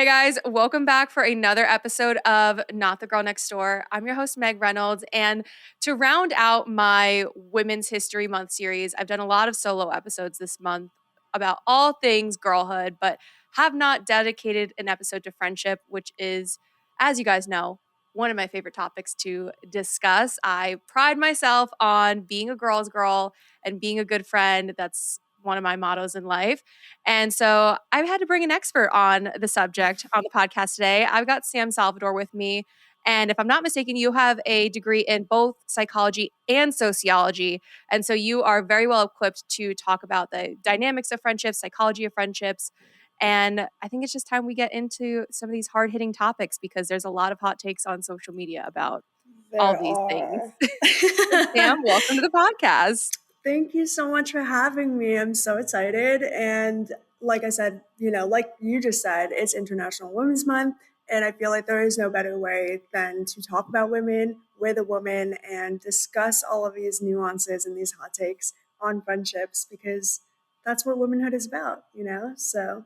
Hey guys, welcome back for another episode of Not the Girl Next Door. I'm your host, Meg Reynolds. And to round out my Women's History Month series, I've done a lot of solo episodes this month about all things girlhood, but have not dedicated an episode to friendship, which is, as you guys know, one of my favorite topics to discuss. I pride myself on being a girl's girl and being a good friend. That's one of my mottos in life. And so I've had to bring an expert on the subject on the podcast today. I've got Sam Salvador with me. And if I'm not mistaken, you have a degree in both psychology and sociology. And so you are very well equipped to talk about the dynamics of friendships, psychology of friendships. And I think it's just time we get into some of these hard hitting topics because there's a lot of hot takes on social media about all There these things. are. Sam, welcome to the podcast. Thank you so much for having me. I'm so excited. And like I said, like you just said, it's International Women's Month. And I feel like there is no better way than to talk about women with a woman and discuss all of these nuances and these hot takes on friendships because that's what womanhood is about. So,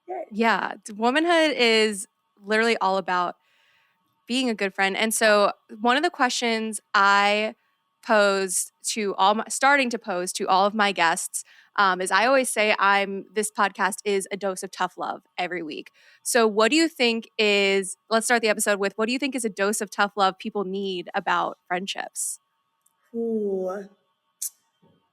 yay. Yeah, womanhood is literally all about being a good friend. And so one of the questions I posed to starting to pose to all of my guests is I always say this podcast is a dose of tough love every week. So what do you think is, let's start the episode with, what do you think is a dose of tough love people need about friendships? Ooh.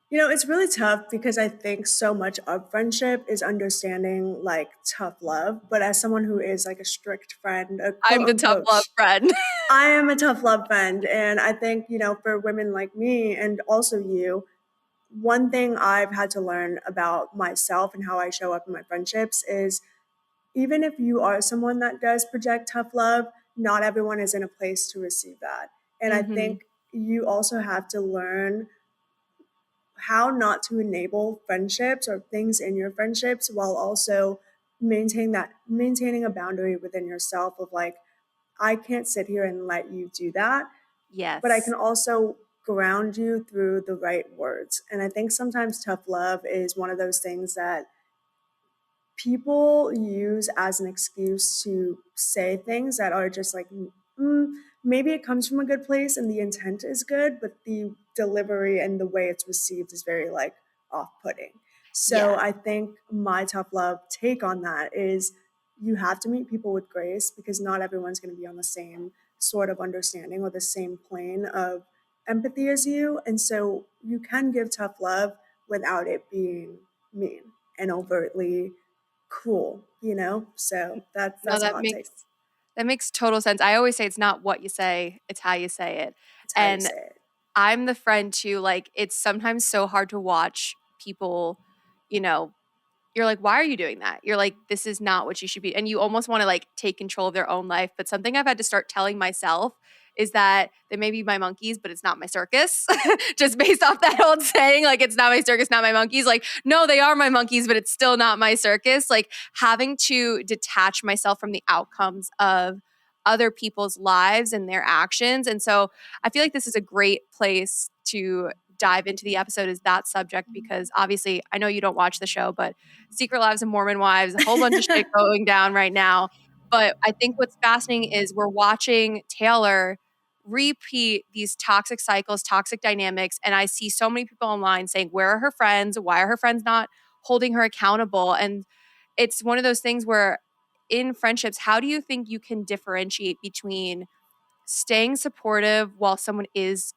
It's really tough because I think so much of friendship is understanding like tough love. But as someone who is like a strict friend, a I'm quote the tough unquote, love friend. I am a tough love friend. And I think, for women like me and also you, one thing I've had to learn about myself and how I show up in my friendships is even if you are someone that does project tough love, not everyone is in a place to receive that. And I Hmm. think you also have to learn how not to enable friendships or things in your friendships while also maintaining a boundary within yourself of like, I can't sit here and let you do that, but I can Yes. also ground you through the right words. And I think sometimes tough love is one of those things that people use as an excuse to say things that are just like, maybe it comes from a good place and the intent is good, but the delivery and the way it's received is very like off putting. So Yes. I think my tough love take on that is you have to meet people with grace because not everyone's going to be on the same sort of understanding or the same plane of empathy as you. And so you can give tough love without it being mean and overtly cool. So No, that's a hot take. that makes total sense. I always say it's not what you say, it's how you say it. It's how you And say it. I'm the friend too, like, it's sometimes so hard to watch people, you know, you're like, "Why are you doing that?" You're like, "This is not what you should be," and you almost wanna, like, take control of their own life, but something I've had to start telling myself is that they may be my monkeys, but it's not my circus. Just based off that old saying, like, "It's not my circus, not my monkeys." Like, no, they are my monkeys, but it's still not my circus. Like, having to detach myself from the outcomes of other people's lives and their actions, and so I feel like this is a great place to dive into the episode is that subject because obviously I know you don't watch the show, but Secret Lives of Mormon Wives, a whole bunch of shit going down right now. But I think what's fascinating is we're watching Taylor repeat these toxic cycles, toxic dynamics. And I see so many people online saying, where are her friends? Why are her friends not holding her accountable? And it's one of those things where in friendships, how do you think you can differentiate between staying supportive while someone is,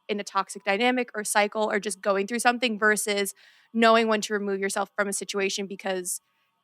in a toxic dynamic or cycle or just going through something versus knowing when to remove yourself from a situation because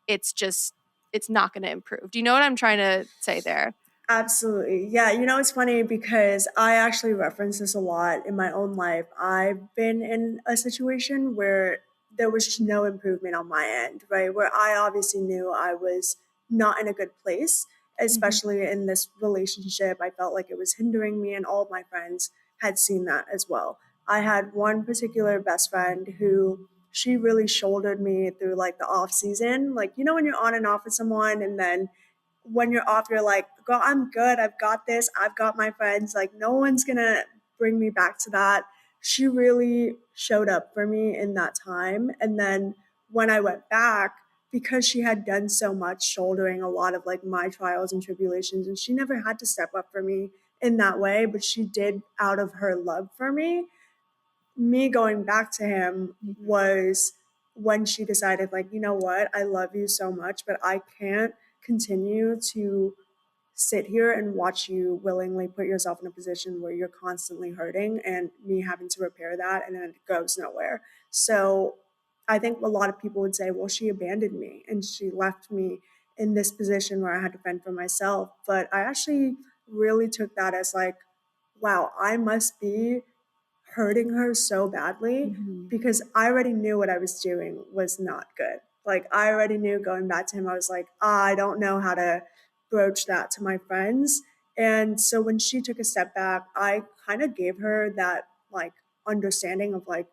it's just it's not going to improve. Do you know what I'm trying to say there? Absolutely. Yeah, it's funny because I actually reference this a lot in my own life. I've been in a situation where there was just no improvement on my end, right? Where I obviously knew I was not in a good place, Mhm. especially in this relationship. I felt like it was hindering me, and all of my friends had seen that as well. I had one particular best friend who she really shouldered me through like the off season. Like, when you're on and off with someone, and then when you're off, you're like, girl, I'm good. I've got this. I've got my friends. Like, no one's going to bring me back to that. She really showed up for me in that time. And then when I went back, because she had done so much, shouldering a lot of like my trials and tribulations, and she never had to step up for me in that way, but she did out of her love for me. Me going back to him Mhm. was when she decided, like, you know what, I love you so much, but I can't continue to sit here and watch you willingly put yourself in a position where you're constantly hurting and me having to repair that, and then it goes nowhere. So I think a lot of people would say, well, she abandoned me and she left me in this position where I had to fend for myself. But I actually really took that as like, wow, I must be hurting her so badly Mhm. because I already knew what I was doing was not good. Like, I already knew going back to him, I was like, I don't know how to broach that to my friends. And so when she took a step back, I kind of gave her that like understanding of like,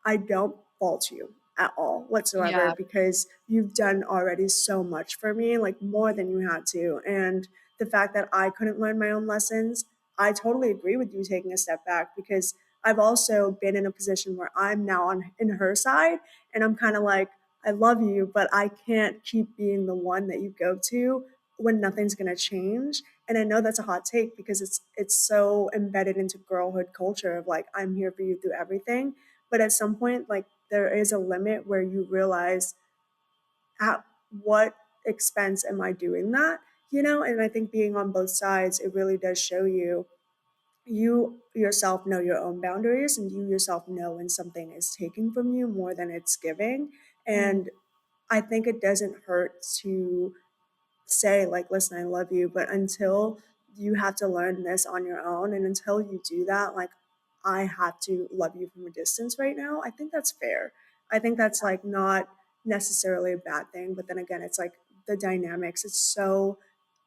I don't fault you at all whatsoever Yeah, because you've done already so much for me, like more than you had to. And the fact that I couldn't learn my own lessons, I totally agree with you taking a step back because I've also been in a position where I'm now on in her side and I'm kind of like, I love you, but I can't keep being the one that you go to when nothing's going to change. And I know that's a hot take because it's so embedded into girlhood culture of like I'm here for you through everything, but at some point like there is a limit where you realize at what expense am I doing that, you know? And I think being on both sides, it really does show you you yourself know your own boundaries and you yourself know when something is taking from you more than it's giving. mhm, And I think it doesn't hurt to say like, listen, I love you, but until you have to learn this on your own and until you do that, like, I have to love you from a distance right now, I think that's fair. I think that's like not necessarily a bad thing, but then again, it's like the dynamics, it's so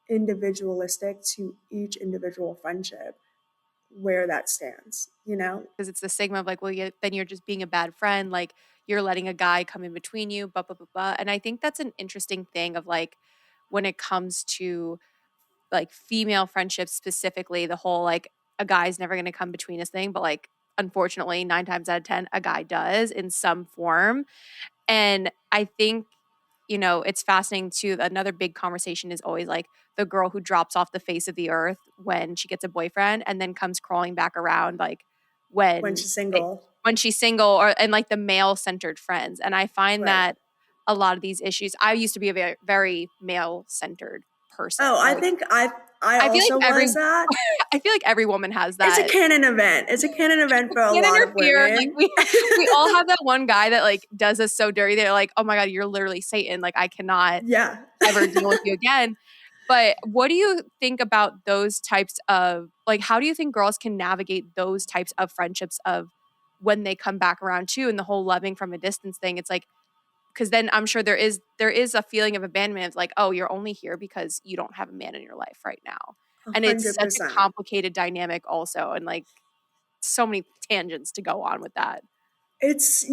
individualistic to each individual friendship where that stands, you know? because it's the stigma of like, well, then you're just being a bad friend, like, you're letting a guy come in between you, blah, blah, blah, blah, and I think that's an interesting thing of, like, when it comes to, like, female friendships specifically, the whole, like, a guy's never gonna come between us thing, but, like, unfortunately, 9 times out of 10, a guy does in some form, and I think, it's fascinating too. Another big conversation is always like the girl who drops off the face of the earth when she gets a boyfriend and then comes crawling back around like When when she's it, single. when she's single or and like the male centered friends. And I find Right. that a lot of these issues, I used to be a very, very male centered person. Oh, I Like think I I feel like also every was that. I feel like every woman has It's a that. canon event. It's a canon event for a Can't lot of interfere. Like women. we all have that one guy that like does us so dirty. They're like, oh my God, you're literally Satan. Like I cannot Yeah. ever deal with you again. But what do you think about those types of like how do you think girls can navigate those types of friendships of when they come back around too and the whole loving from a distance thing? It's like because then I'm sure there is a feeling of abandonment of like, oh, you're only here because you don't have a man in your life right now. A And it's hundred such a percent. complicated dynamic also and like so many tangents to go on with that. It's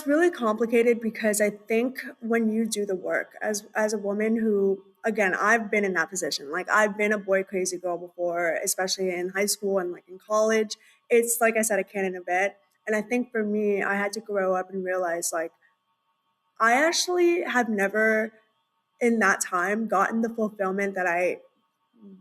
really complicated because I think when you do the work as a woman who, again, I've been in that position. Like I've been a boy crazy girl before, especially in high school and like in college. It's like I said, a canon event. And I think for me, I had to grow up and realize like I actually have never in that time gotten the fulfillment that I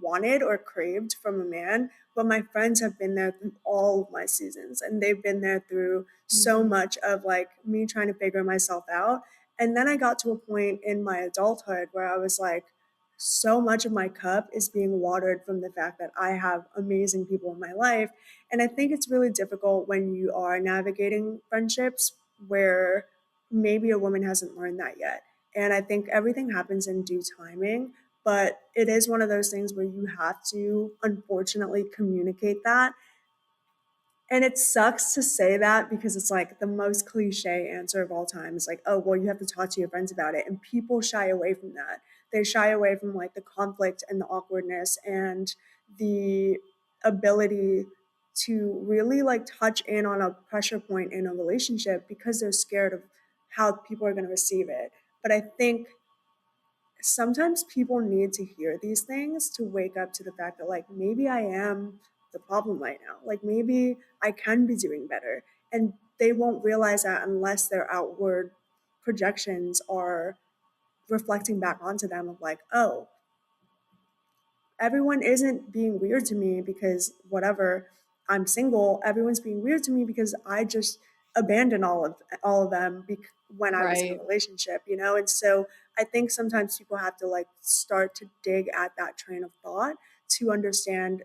wanted or craved from a man, but my friends have been there through all of my seasons and they've been there through so Mhm. much of like me trying to figure myself out. And then I got to a point in my adulthood where I was like, so much of my cup is being watered from the fact that I have amazing people in my life. And I think it's really difficult when you are navigating friendships where maybe a woman hasn't learned that yet. And I think everything happens in due timing, but it is one of those things where you have to unfortunately communicate that. And it sucks to say that because it's like the most cliche answer of all time is like, oh, well, you have to talk to your friends about it. And people shy away from that. They shy away from like the conflict and the awkwardness and the ability to really like touch in on a pressure point in a relationship because they're scared of how people are going to receive it. But I think sometimes people need to hear these things to wake up to the fact that like maybe I am the problem right now. Like maybe I can be doing better. And they won't realize that unless they're outward, projections are reflecting back onto them of like, oh, everyone isn't being weird to me because whatever, I'm single. Everyone's being weird to me because I just abandoned all of them when I was in a Right. relationship, you know. And so I think sometimes people have to like start to dig at that train of thought to understand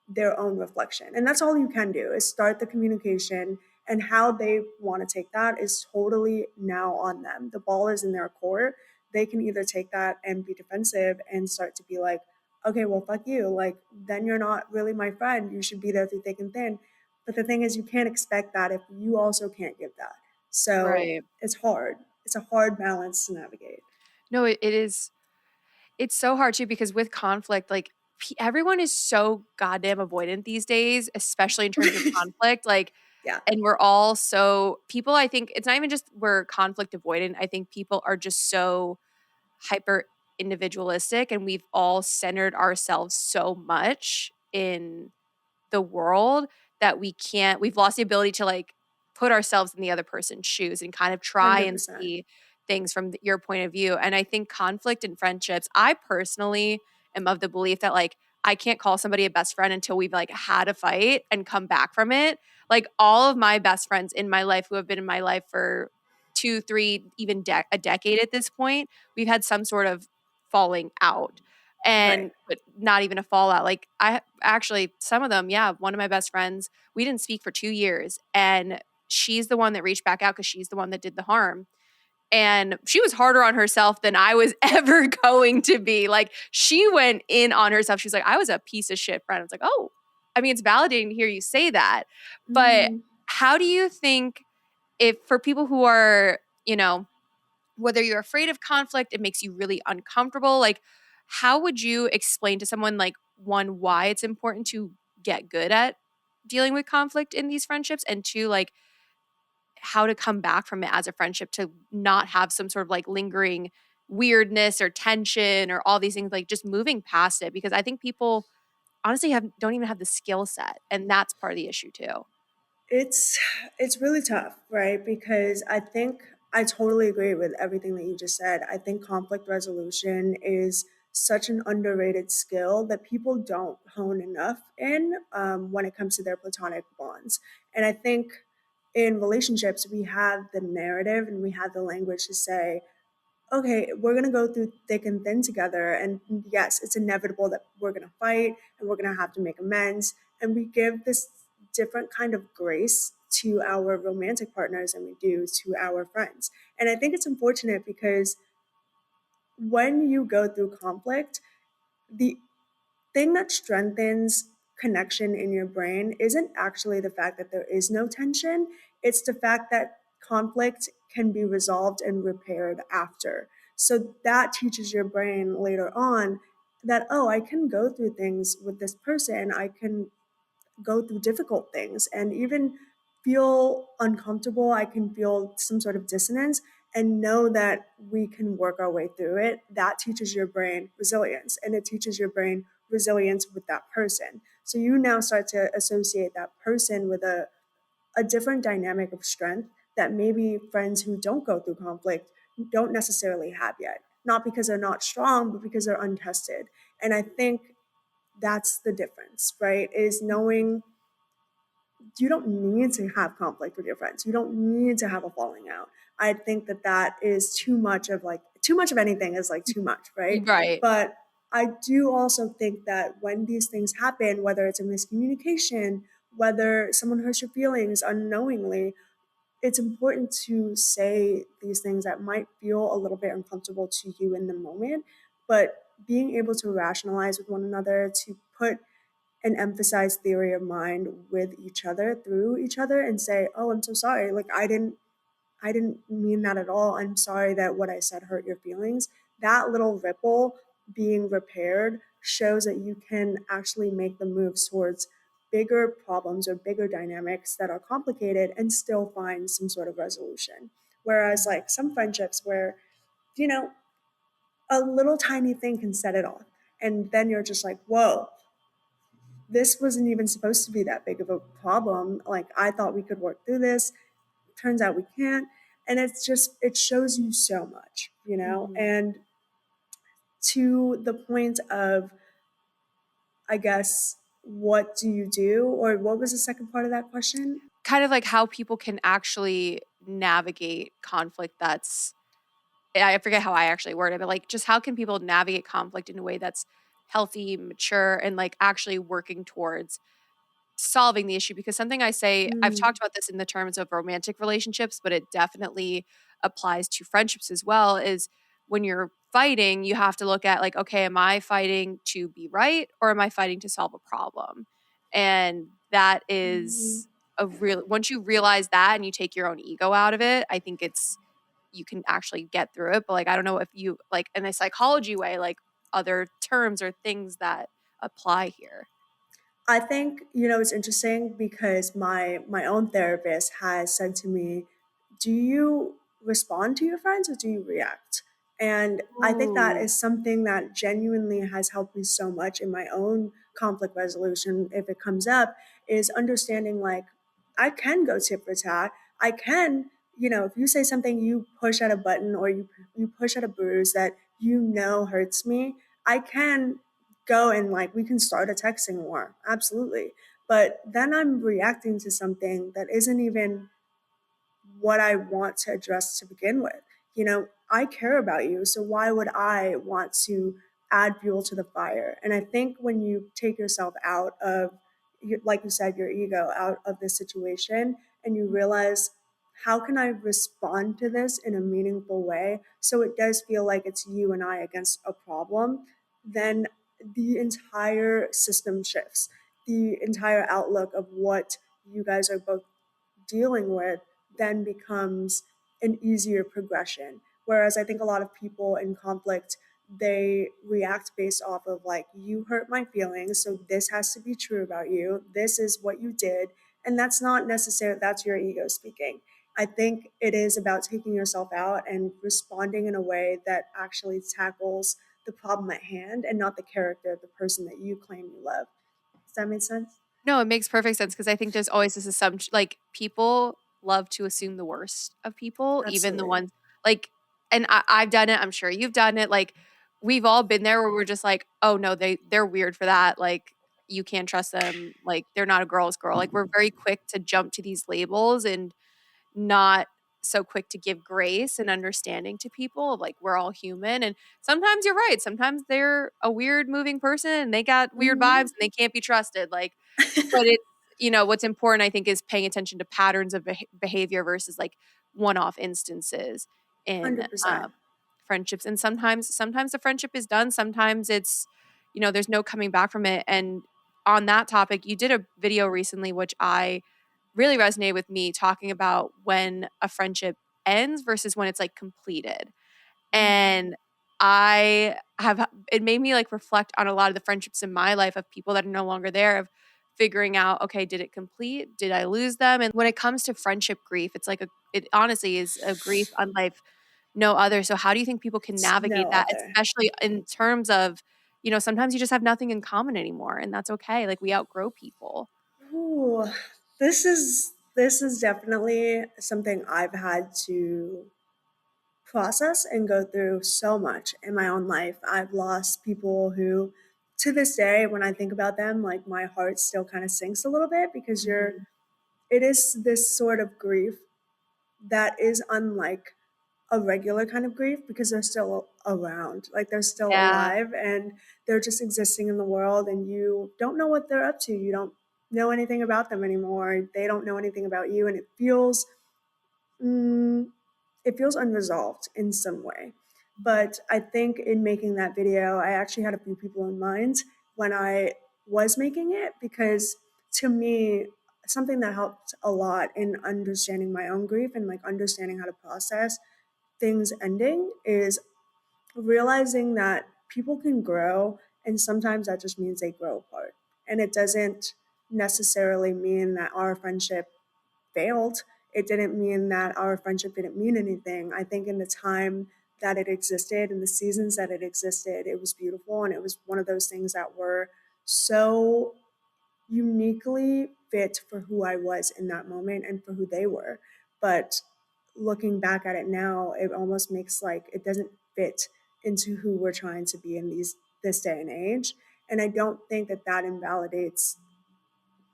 their own reflection. And that's all you can do is start the communication, and how they want to take that is totally now on them. The ball is in their court. They can either take that and be defensive and start to be like, okay, well, fuck you. Like, then you're not really my friend. You should be there through thick and thin. But the thing is, you can't expect that if you also can't give that. So Right. it's hard. It's a hard balance to navigate. No, it is. It's so hard too because with conflict, like everyone is so goddamn avoidant these days, especially in terms of conflict. Like, Yeah, and we're all so people. I think it's not even just we're conflict avoidant. I think people are just so hyper individualistic, and we've all centered ourselves so much in the world that we've lost the ability to like put ourselves in the other person's shoes and kind of try and 100%. see things from your point of view. And I think conflict in friendships, I personally am of the belief that like I can't call somebody a best friend until we've like had a fight and come back from it. Like all of my best friends in my life who have been in my life for 2, 3, even a decade at this point, we've had some sort of falling out, Right. and but not even a fallout. Like I actually some of them, yeah, one of my best friends, we didn't speak for 2 years, and she's the one that reached back out cuz she's the one that did the harm. And she was harder on herself than I was ever going to be. Like she went in on herself. She's like, "I was a piece of shit friend." I was like, "Oh, I mean, it's validating to hear you say that." But Mm-hmm. how do you think if for people who are, whether you're afraid of conflict, it makes you really uncomfortable. Like, how would you explain to someone, like, one, why it's important to get good at dealing with conflict in these friendships, and two, like, how to come back from it as a friendship to not have some sort of like lingering weirdness or tension or all these things, like just moving past it? Because I think people honestly don't even have the skill set, and that's part of the issue too. It's it's really tough, right? Because I think I totally agree with everything that you just said. I think conflict resolution is such an underrated skill that people don't hone enough in when it comes to their platonic bonds. And I think in relationships, we have the narrative and we have the language to say, okay, we're going to go through thick and thin together. And yes, it's inevitable that we're going to fight and we're going to have to make amends. And we give this different kind of grace to our romantic partners than we do to our friends. And I think it's unfortunate because when you go through conflict, the thing that strengthens connection in your brain isn't actually the fact that there is no tension, it's the fact that conflict can be resolved and repaired after. So that teaches your brain later on that, oh, I can go through things with this person, I can go through difficult things and even feel uncomfortable. I can feel some sort of dissonance and know that we can work our way through it. That teaches your brain resilience, and it teaches your brain resilience with that person. So you now start to associate that person with a different dynamic of strength that maybe friends who don't go through conflict don't necessarily have yet. Not because they're not strong, but because they're untested. And I think that's the difference, right? Is knowing you don't need to have conflict with your friends. You don't need to have a falling out. I think that that is too much of like too much of anything is like too much, right? Right. But I do also think that when these things happen, whether it's a miscommunication, whether someone hurts your feelings unknowingly, it's important to say these things that might feel a little bit uncomfortable to you in the moment, but being able to rationalize with one another, to put and emphasize theory of mind with each other through each other and say, "Oh, I'm so sorry. Like I didn't mean that at all. I'm sorry that what I said hurt your feelings." That little ripple being repaired shows that you can actually make the moves towards bigger problems or bigger dynamics that are complicated and still find some sort of resolution. Whereas like some friendships where, you know, a little tiny thing can set it off. And then you're just like, whoa, this wasn't even supposed to be that big of a problem. Like, I thought we could work through this. Turns out we can't. And it's just, it shows you so much, you know? Mhm. And to the point of, I guess, what do you do? Or what was the second part of that question? Kind of like how people can actually navigate conflict that's I forget how I actually word it, but, like, just how can people navigate conflict in a way that's healthy, mature, and, like, actually working towards solving the issue? Because something I say I've Mm, talked about this in the terms of romantic relationships, but it definitely applies to friendships as well, is when you're fighting, you have to look at, like, "Okay, am I fighting to be right, or am I fighting to solve a problem?" And that mm, is a real once you realize that and you take your own ego out of it, I think it's you can actually get through it. But, like, I don't know if you like, in a psychology way, like, other terms or things that apply here. I think, you know, it's interesting because my own therapist has said to me, "Do you respond to your friends or do you react?" And I think that Ooh. is something that genuinely has helped me so much in my own conflict resolution if it comes up, is understanding like I can go tit for tat. I can, you know, if you say something, you push at a button or you push at a bruise that you know hurts me, I can go and like we can start a texting war, absolutely. But then I'm reacting to something that isn't even what I want to address to begin with. You know, I care about you, so why would I want to add fuel to the fire? And I think when you take yourself out of, like you said, your ego out of this situation, and you realize, how can I respond to this in a meaningful way so it does feel like it's you and I against a problem, then the entire system shifts. The entire outlook of what you guys are both dealing with then becomes an easier progression. Whereas I think a lot of people in conflict, they react based off of like, you hurt my feelings, so this has to be true about you. This is what you did. And that's not necessary, that's your ego speaking. I think it is about taking yourself out and responding in a way that actually tackles the problem at hand and not the character of the person that you claim you love. Does that make sense? No, it makes perfect sense because I think there's always this assumption like, people love to assume the worst of people, even the Absolutely. ones like and I've done it, I'm sure you've done it, like, we've all been there where we're just like, "Oh, no, they're weird for that," like, "You can't trust them," like, "They're not a girl's girl," like, we're very quick to jump to these labels and not so quick to give grace and understanding to people, like, we're all human, and sometimes you're right, sometimes they're a weird moving person, and they got weird vibes, Mhm. and they can't be trusted, like, but it's what's important, I think, is paying attention to patterns of behavior versus, like, one-off instances in, 100%. friendships, and sometimes the friendship is done, sometimes it's there's no coming back from it, and on that topic, you did a video recently, which I really resonated with me, talking about when a friendship ends versus when it's, like, completed. Mm. And I have it made me, like, reflect on a lot of the friendships in my life of people that are no longer there, of figuring out, "Okay, did it complete? Did I lose them?" And when it comes to friendship grief, it's like it honestly is a grief unlike no other. So how do you think people can It's navigate no that, other. especially in terms of, sometimes you just have nothing in common anymore, and that's okay, like, we outgrow people. Ooh, this is definitely something I've had to process and go through so much in my own life. I've lost people who, to this day, when I think about them, like my heart still kind of sinks a little bit because Mhm. it is this sort of grief that is unlike a regular kind of grief because they're still around, like they're still Yeah. alive and they're just existing in the world, and you don't know what they're up to. You don't know anything about them anymore. They don't know anything about you, and mm, it feels unresolved in some way. But I think in making that video, I actually had a few people in mind when I was making it because to me, something that helped a lot in understanding my own grief and like understanding how to process things ending is realizing that people can grow, and sometimes that just means they grow apart. And it doesn't necessarily mean that our friendship failed. It didn't mean that our friendship didn't mean anything. I think in the time that it existed, in the seasons that it existed, it was beautiful. And it was one of those things that were so uniquely fit for who I was in that moment and for who they were. But looking back at it now, it almost makes like it doesn't fit into who we're trying to be in this day and age. And I don't think that that invalidates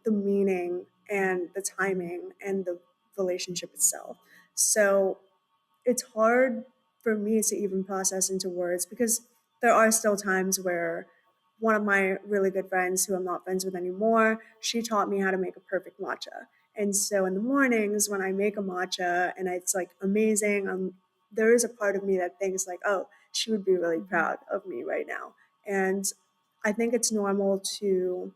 the meaning and the timing and the relationship itself. So it's hard for me to even process into words because there are still times where one of my really good friends who I'm not friends with anymore, she taught me how to make a perfect matcha. And so in the mornings when I make a matcha and it's like amazing, there is a part of me that thinks like, oh, she would be really Mhm. proud of me right now. And I think it's normal to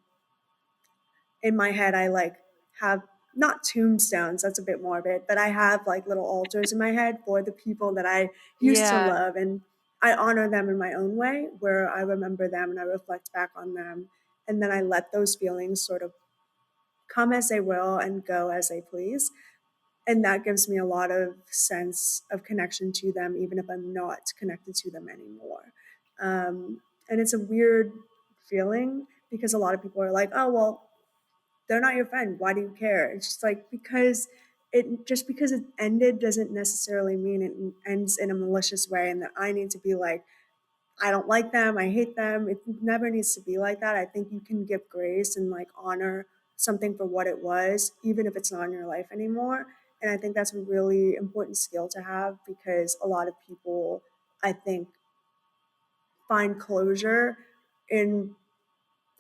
in my head I like have not tombstones, that's a bit morbid, but I have like little altars in my head for the people that I used to Yeah. love, and I honor them in my own way where I remember them and I reflect back on them, and then I let those feelings sort of come as they will and go as they please. And that gives me a lot of sense of connection to them even if I'm not connected to them anymore. And it's a weird feeling because a lot of people are like, oh well, they're not your friend. Why do you care? It's just like because it ended doesn't necessarily mean it ends in a malicious way and that I need to be like, I don't like them, I hate them. It never needs to be like that. I think you can give grace and like honor something for what it was, even if it's not in your life anymore. And I think that's a really important skill to have because a lot of people, I think, find closure in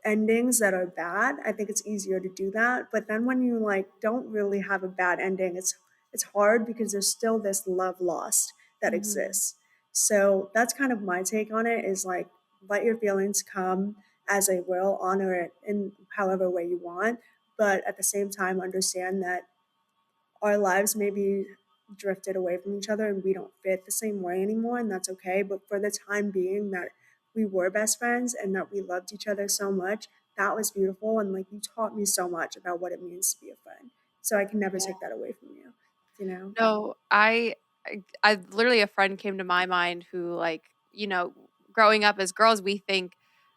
endings that are bad. I think it's easier to do that. But then when you like don't really have a bad ending, it's hard because there's still this love lost that Mhm. exists. So that's kind of my take on it is like let your feelings come as they will, honor it in however way you want, but at the same time understand that our lives maybe drifted away from each other and we don't fit the same way anymore, and that's okay. But for the time being that we were best friends and that we loved each other so much, that was beautiful. And like you taught me so much about what it means to be a friend. So I can never Yeah. take that away from you, you know? No, I literally a friend came to my mind who like, growing up as girls, we think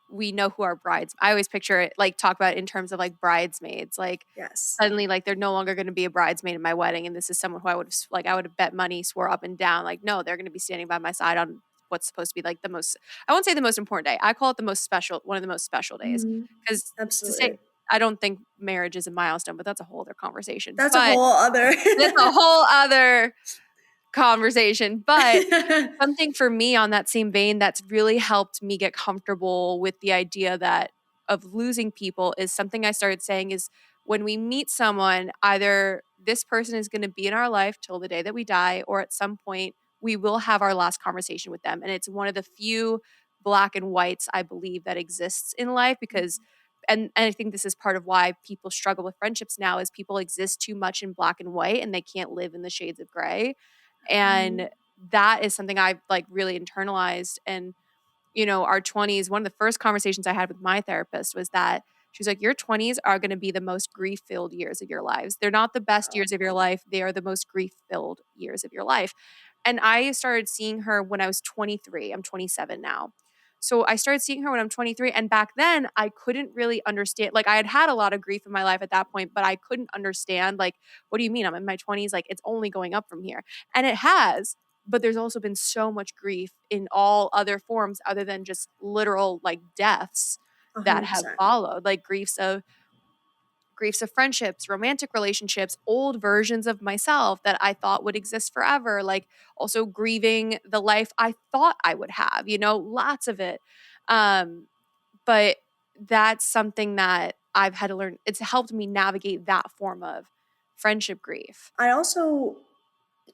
we know who our brides. I always picture it like talk about it in terms of like bridesmaids. Like Yes. suddenly like they're no longer going to be a bridesmaid in my wedding and this is someone who I would have bet money, swore up and down like no, they're going to be standing by my side on what's supposed to be like the most I won't say the most important day. I call it the most special one of the most special days Hmm. cuz to say Absolutely. I don't think marriage is a milestone, but that's a whole other conversation. That's a But whole other. that's a whole other conversation, but something for me on that same vein that's really helped me get comfortable with the idea that of losing people is something I started saying is when we meet someone, either this person is gonna be in our life till the day that we die, or at some point we will have our last conversation with them, and it's one of the few black and whites I believe that exists in life because and I think this is part of why people struggle with friendships now is people exist too much in black and white and they can't live in the shades of gray. Mhm. And that is something I've, like, really internalized, and, our 20s one of the first conversations I had with my therapist was that she was like, "Your 20s are gonna be the most grief-filled years of your lives. They're not the best Wow. years of your life, they are the most grief-filled years of your life." And I started seeing her when I was 23, I'm 27 now. So I started seeing her when I'm 23, and back then, I couldn't really understand like, I had had a lot of grief in my life at that point, but I couldn't understand, like, "What do you mean? I'm in my 20s, like, it's only going up from here." And it has, but there's also been so much grief in all other forms other than just literal, like, deaths that have 100%. followed, like griefs of friendships, romantic relationships, old versions of myself that I thought would exist forever, like also grieving the life I thought I would have, lots of it. Um, but that's something that I've had to learn. It's helped me navigate that form of friendship grief. I also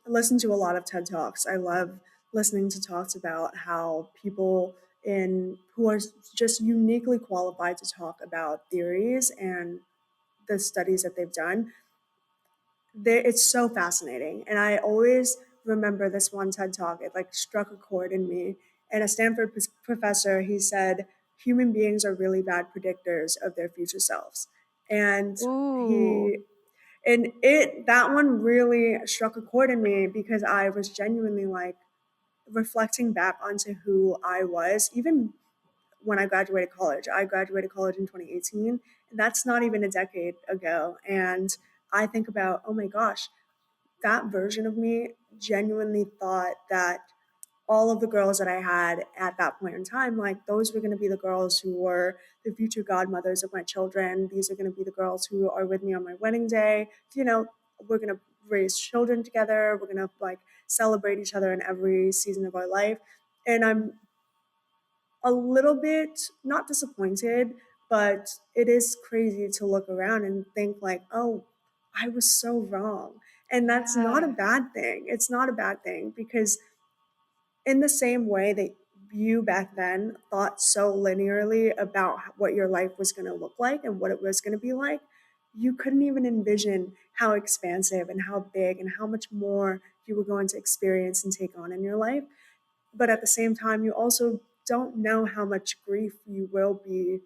listen to a lot of TED Talks. I love listening to talks about how people in who are just uniquely qualified to talk about theories and the studies that they've done. It's so fascinating, and I always remember this one TED Talk. It like struck a chord in me. And a Stanford professor, he said, human beings are really bad predictors of their future selves. And Ooh. he and it that one really struck a chord in me because I was genuinely like reflecting back onto who I was, even when I graduated college. I graduated college in 2018, and that's not even a decade ago. And I think about, oh my gosh, that version of me genuinely thought that all of the girls that I had at that point in time, like those were going to be the girls who were the future godmothers of my children. These are going to be the girls who are with me on my wedding day. You know, we're going to raise children together. We're going to like celebrate each other in every season of our life. And I'm a little bit not disappointed, but it is crazy to look around and think like, oh, I was so wrong. And that's not a Yeah. bad thing. It's not a bad thing because in the same way that you back then thought so linearly about what your life was going to look like and what it was going to be like, you couldn't even envision how expansive and how big and how much more you were going to experience and take on in your life. But at the same time, you also don't know how much grief you will be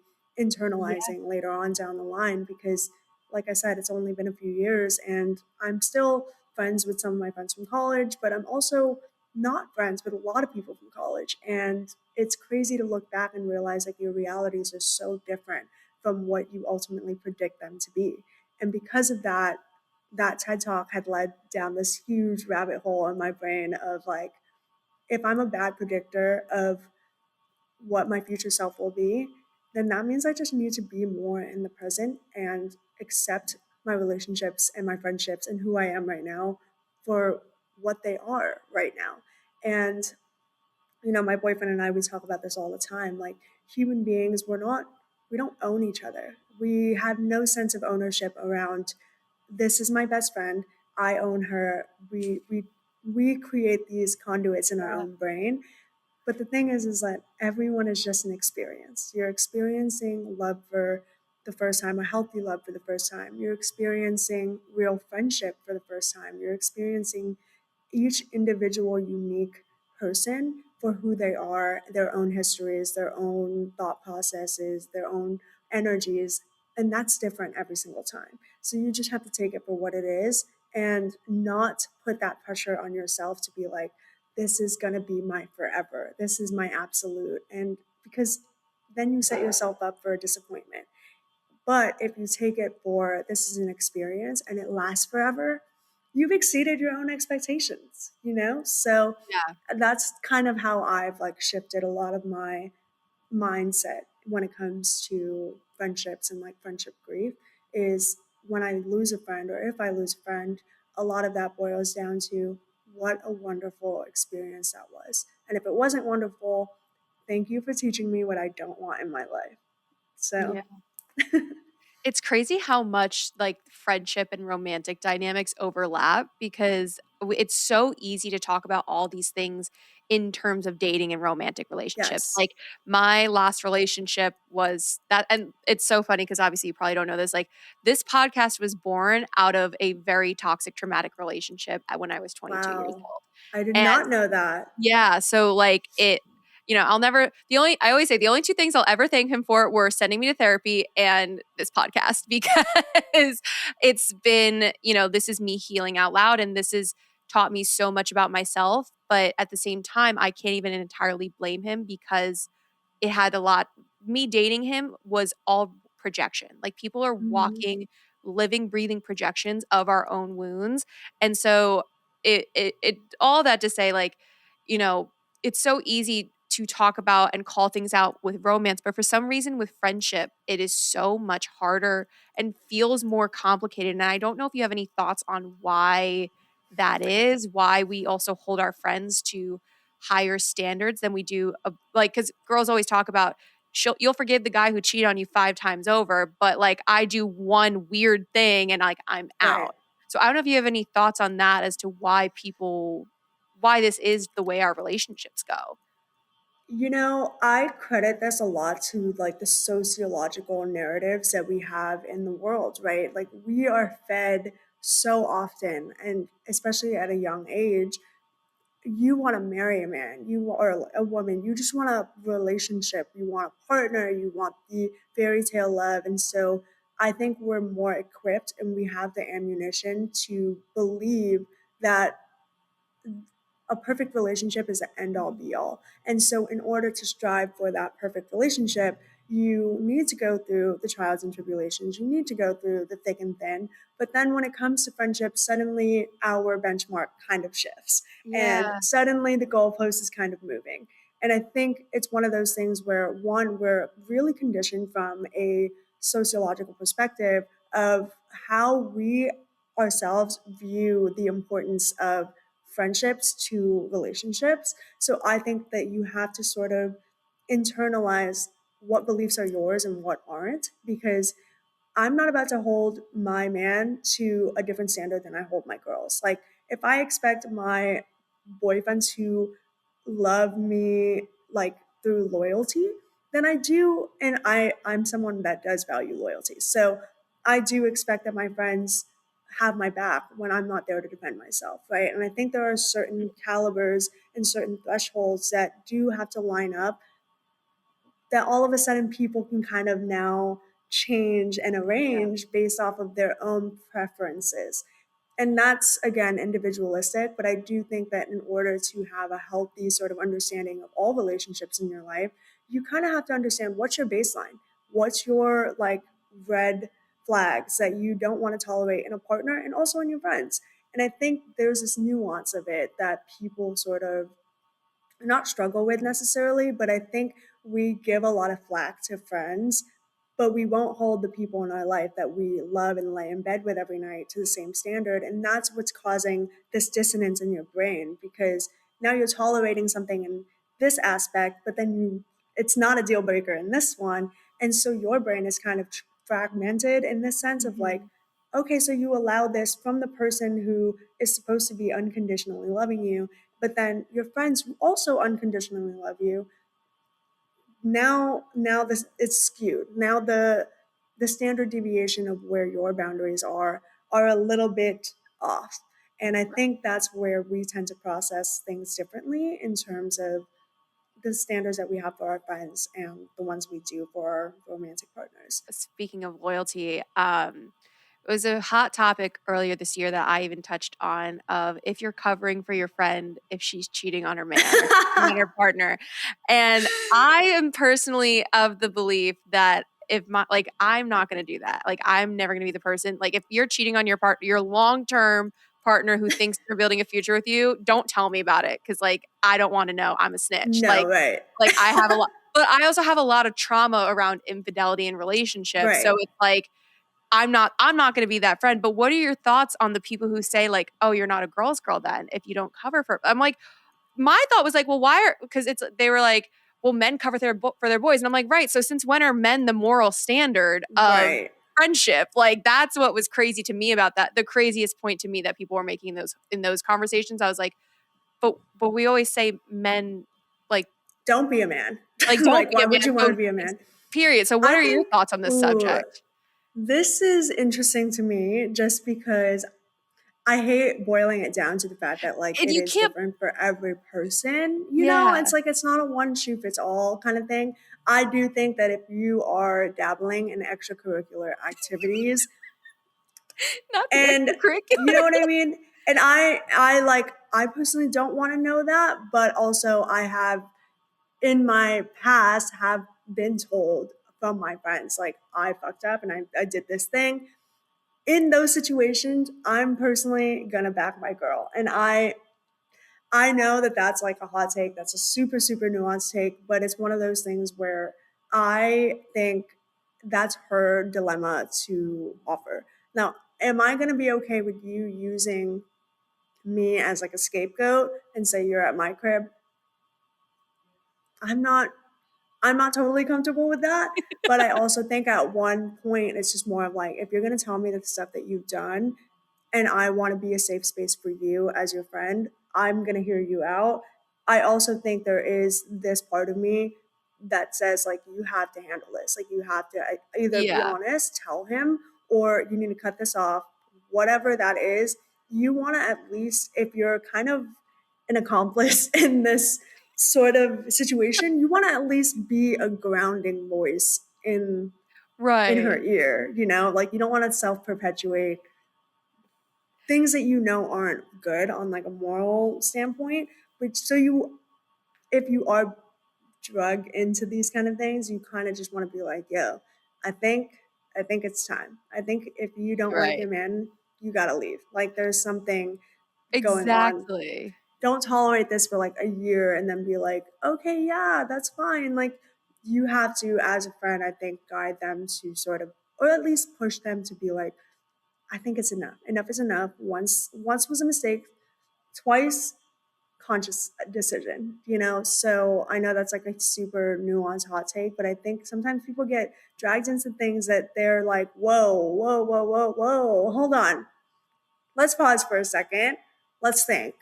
Yeah. internalizing later on down the line because, like I said, it's only been a few years and I'm still friends with some of my friends from college, but I'm also not friends with a lot of people from college. And it's crazy to look back and realize like your realities are so different from what you ultimately predict them to be. And because of that, that TED talk had led down this huge rabbit hole in my brain of like, if I'm a bad predictor of what my future self will be, then that means I just need to be more in the present and accept my relationships and my friendships and who I am right now for what they are right now. And, you know, my boyfriend and I, we talk about this all the time. Like, human beings, we don't own each other. We have no sense of ownership around this is my best friend. I own her. We create these conduits in our Yeah. own brain, but the thing is that everyone is just an experience. You're experiencing love for the first time, a healthy love for the first time. You're experiencing real friendship for the first time. You're experiencing each individual unique person for who they are, their own histories, their own thought processes, their own energies. And that's different every single time. So you just have to take it for what it is and not put that pressure on yourself to be like, this is going to be my forever. This is my absolute. And because then you set yourself up for a disappointment. But if you take it for this is an experience and it lasts forever, you've exceeded your own expectations, you know? So Yeah. that's kind of how I've like shifted a lot of my mindset when it comes to friendships and like friendship grief is when I lose a friend or if I lose a friend, a lot of that boils down to what a wonderful experience that was. And if it wasn't wonderful, thank you for teaching me what I don't want in my life. So, Yeah. It's crazy how much, like, friendship and romantic dynamics overlap because it's so easy to talk about all these things in terms of dating and romantic relationships. yes. Like, my last relationship was that and it's so funny because obviously you probably don't know this, like, this podcast was born out of a very toxic, traumatic relationship when I was 22 years Wow. old. I did And not know that. yeah, so, like, I'll never I always say the only 2 things I'll ever thank him for were sending me to therapy and this podcast because it's been, this is me healing out loud, and this has taught me so much about myself, but at the same time, I can't even entirely blame him because it had a lot me dating him was all projection. Like, people are Mhm. walking, living, breathing projections of our own wounds, and so it all that to say, like, you know, it's so easy to talk about and call things out with romance, but for some reason with friendship, it is so much harder and feels more complicated, and I don't know if you have any thoughts on why that is, why we also hold our friends to higher standards than we do like because girls always talk about you'll forgive the guy who cheated on you 5 times over, but like I do one weird thing and like I'm Right. out. So I don't know if you have any thoughts on that as to why this is the way our relationships go. You know, I credit this a lot to like the sociological narratives that we have in the world, right? Like we are fed so often, and especially at a young age, you want to marry a man, you or a woman, you just want a relationship, you want a partner, you want the fairy tale love. And so I think we're more equipped and we have the ammunition to believe that a perfect relationship is the end all be all. And so, in order to strive for that perfect relationship, you need to go through the trials and tribulations, you need to go through the thick and thin. But then when it comes to friendship, suddenly our benchmark kind of shifts and Yeah. suddenly the goalpost is kind of moving. And I think it's one of those things where, one, we're really conditioned from a sociological perspective of how we ourselves view the importance of friendships to relationships. So I think that you have to sort of internalize what beliefs are yours and what aren't, because I'm not about to hold my man to a different standard than I hold my girls. Like, if I expect my boyfriend to love me like through loyalty, then I do, and I'm someone that does value loyalty. So I do expect that my friends have my back when I'm not there to defend myself, right? And I think there are certain calibers and certain thresholds that do have to line up, that all of a sudden people can kind of now change and Yeah. arrange based off of their own preferences. And that's again individualistic, but I do think that in order to have a healthy sort of understanding of all relationships in your life, you kind of have to understand what's your baseline, what's your like red flags that you don't want to tolerate in a partner and also in your friends. And I think there's this nuance of it that people sort of not struggle with necessarily, but I think we give a lot of flack to friends, but we won't hold the people in our life that we love and lay in bed with every night to the same standard. And that's what's causing this dissonance in your brain, because now you're tolerating something in this aspect, but then it's not a deal breaker in this one. And so your brain is kind of fragmented in this sense of like, Mhm. okay, so you allow this from the person who is supposed to be unconditionally loving you, but then your friends who also unconditionally love you, now this it's skewed. Now the standard deviation of where your boundaries are a little bit off. And I think that's where we tend to process things differently in terms of the standards that we have for our friends and the ones we do for our romantic partners. Speaking of loyalty, it was a hot topic earlier this year that I even touched on of if you're covering for your friend if she's cheating on her man or cheating on her partner. And I am personally of the belief that if my like I'm not going to do that. Like I'm never going to be the person like if you're cheating on your long-term partner who thinks they're building a future with you, don't tell me about it cuz like I don't want to know. I'm a snitch. No, right. Like I have a lot but I also have a lot of trauma around infidelity in relationships. So Right. it's like I'm not gonna be that friend, but what are your thoughts on the people who say like, "Oh, you're not a girl's girl then if you don't cover for" I'm like my thought was like, "Well, why are" because it's they were like, "Well, men cover for their boys." And I'm like, "Right, so since when are men the moral standard of Right. friendship?" Like that's what was crazy to me about that. The craziest point to me that people were making in those conversations. I was like, but we always say men like Don't be a man. don't Like, be why a would man. you want So to be a man? period. So what I are your think, thoughts on this ooh, subject? this is interesting to me just because I hate boiling it down to the fact that like And it you is can't different for every person. You know, yeah. it's like it's not a one shoe fits all kind of thing. I do think that if you are dabbling in extracurricular activities Not the and you know extracurricular. what I mean? And I personally don't want to know that, but also I have in my past have been told from my friends like I fucked up and I did this thing. In those situations, I'm personally gonna back my girl, and I know that that's like a hot take. That's a super super nuanced take, but it's one of those things where I think that's her dilemma to offer. Now, am I gonna be okay with you using me as like a scapegoat and say you're at my crib? I'm not I'm not totally comfortable with that. But I also think at one point it's just more of like if you're gonna tell me the stuff that you've done and I want to be a safe space for you as your friend, I'm gonna hear you out. I also think there is this part of me that says like you have to handle this. Like you have to either be Yeah. honest, tell him, or you need to cut this off. Whatever that is, you want to at least if you're kind of an accomplice in this sort of situation, you want to at least be a grounding voice in her Right. ear, you know? Like you don't want to self-perpetuate things that you know aren't good on like a moral standpoint, but so you if you are drug into these kind of things, you kind of just want to be like, yo, I think I think it's time. I think if you don't like Right. your man, you gotta leave. Like there's something going on. Exactly. Don't tolerate this for like a year and then be like, okay, yeah, that's fine. Like you have to, as a friend, I think, guide them to sort of, or at least push them to be like, I think it's enough. Enough is enough. Once was a mistake. Twice conscious decision, you know? So I know that's like a super nuanced hot take, but I think sometimes people get dragged into things that they're like, whoa, whoa, whoa, whoa, whoa, hold on. Let's pause for a second. Let's think.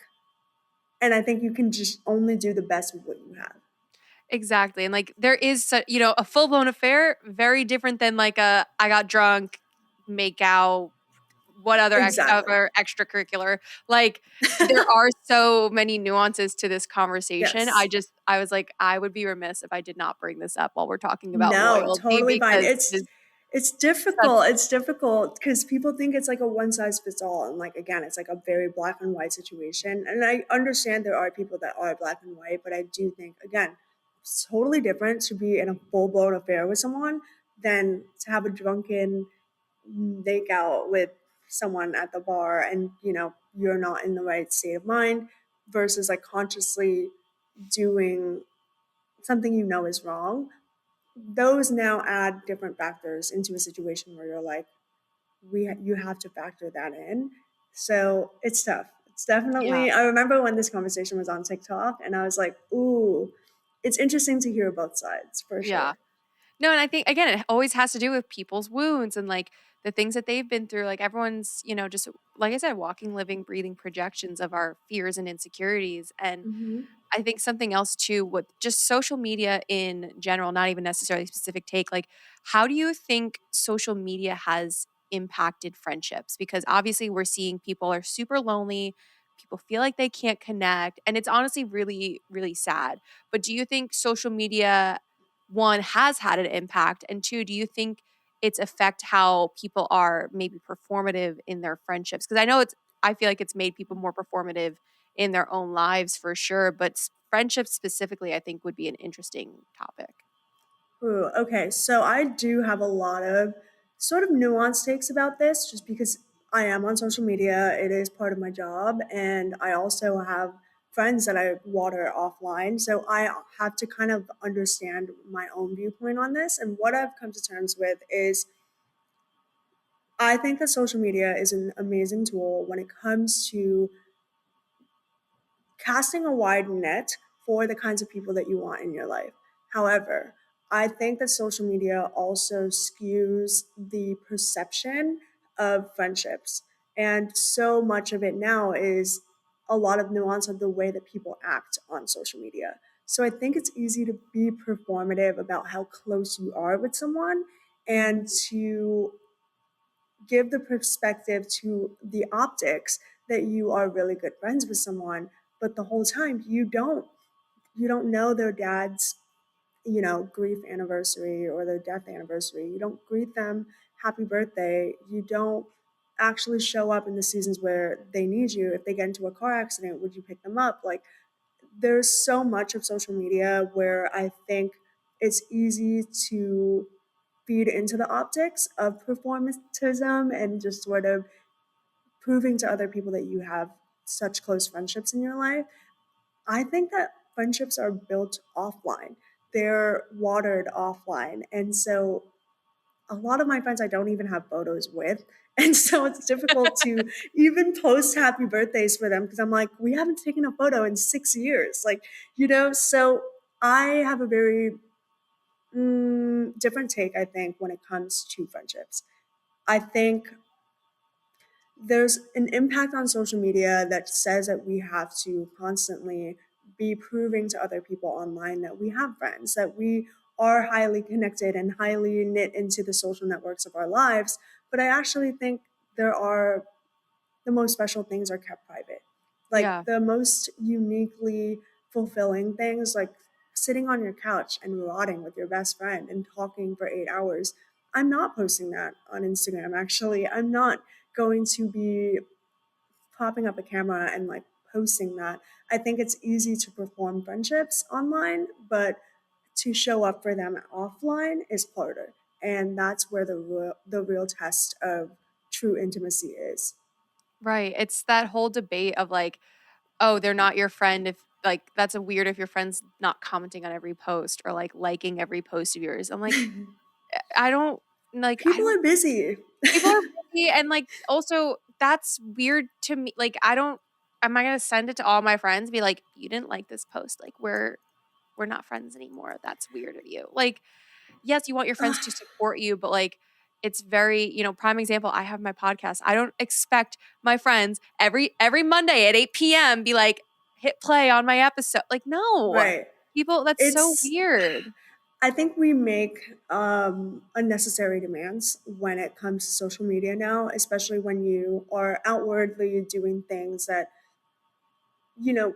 And I think you can just only do the best with what you have. Exactly, and, like, there is a full-blown affair, very different than, like, a I got drunk, make out, what Exactly. other extracurricular, like, there are so many nuances to this conversation. Yes. I was like, I would be remiss if I did not bring this up while we're talking about No, loyalty totally fine. because it It's is it's such difficult. It's difficult because people think it's like a one size fits all, and like again, it's like a very black and white situation. And I understand there are people that are black and white, but I do think again, it's totally different to be in a full blown affair with someone than to have a drunken make out with someone at the bar, and you're not in the right state of mind versus like consciously doing something is wrong. Those now add different factors into a situation where you're like, you have to factor that in. So it's tough. It's Yeah, definitely. I remember when this conversation was on TikTok, and I was like, ooh, it's interesting to hear both sides for yeah. sure. No, and I think again, it always has to do with people's wounds and like the things that they've been through. Like everyone's, just like I said, walking, living, breathing projections of our fears and insecurities. And Hmm. I think something else too, with just social media in general, not even necessarily specific take, like how do you think social media has impacted friendships? Because obviously we're seeing people are super lonely, people feel like they can't connect, and it's honestly really, really sad. But do you think social media, one, has had an impact? And two, do you think it's affect how people are maybe performative in their friendships? Because I feel like it's made people more performative in their own lives for sure, but friendships specifically, I think would be an interesting topic. Ooh, okay, so I do have a lot of sort of nuanced takes about this just because I am on social media. It is part of my job. And I also have friends that I water offline. So I have to kind of understand my own viewpoint on this. And what I've come to terms with is I think that social media is an amazing tool when it comes to casting a wide net for the kinds of people that you want in your life. However, I think that social media also skews the perception of friendships. And so much of it now is a lot of nuance of the way that people act on social media. So I think it's easy to be performative about how close you are with someone and Mhm. to give the perspective to the optics that you are really good friends with someone, but the whole time you don't know their dad's grief anniversary or their death anniversary. You don't greet them happy birthday. You don't actually show up in the seasons where they need you. If they get into a car accident, would you pick them up? Like there's so much of social media where I think it's easy to feed into the optics of performatism and just sort of proving to other people that you have such close friendships in your life. I think that friendships are built offline. They're watered offline. And so a lot of my friends I don't even have photos with. And so it's difficult to even post happy birthdays for them because I'm like, we haven't taken a photo in 6 years. So I have a very different take, I think, when it comes to friendships. I think there's an impact on social media that says that we have to constantly be proving to other people online that we have friends, that we are highly connected and highly knit into the social networks of our lives. But I actually think there are the most special things are kept private. Yeah. Like the most uniquely fulfilling things, like sitting on your couch and rotting with your best friend and talking for 8 hours. I'm not posting that on Instagram, actually. I'm not going to be popping up a camera and like posting that. I think it's easy to perform friendships online, but to show up for them offline is harder. And that's where the real test of true intimacy is. Right. It's that whole debate of like, oh, they're not your friend if like that's a weird if your friend's not commenting on every post or like liking every post of yours. I'm like, I don't I People don't are busy. people are busy and like also that's weird to me. Like I don't am I gonna send it to all my friends, be like, you didn't like this post. Like we're not friends anymore. That's weird of you. Like, yes, you want your friends to support you, but like it's very, prime example, I have my podcast. I don't expect my friends every Monday at 8 p.m. be like, hit play on my episode. Like, no. Right. People, that's so It's weird. I think we make unnecessary demands when it comes to social media now, especially when you are outwardly doing things that, you know,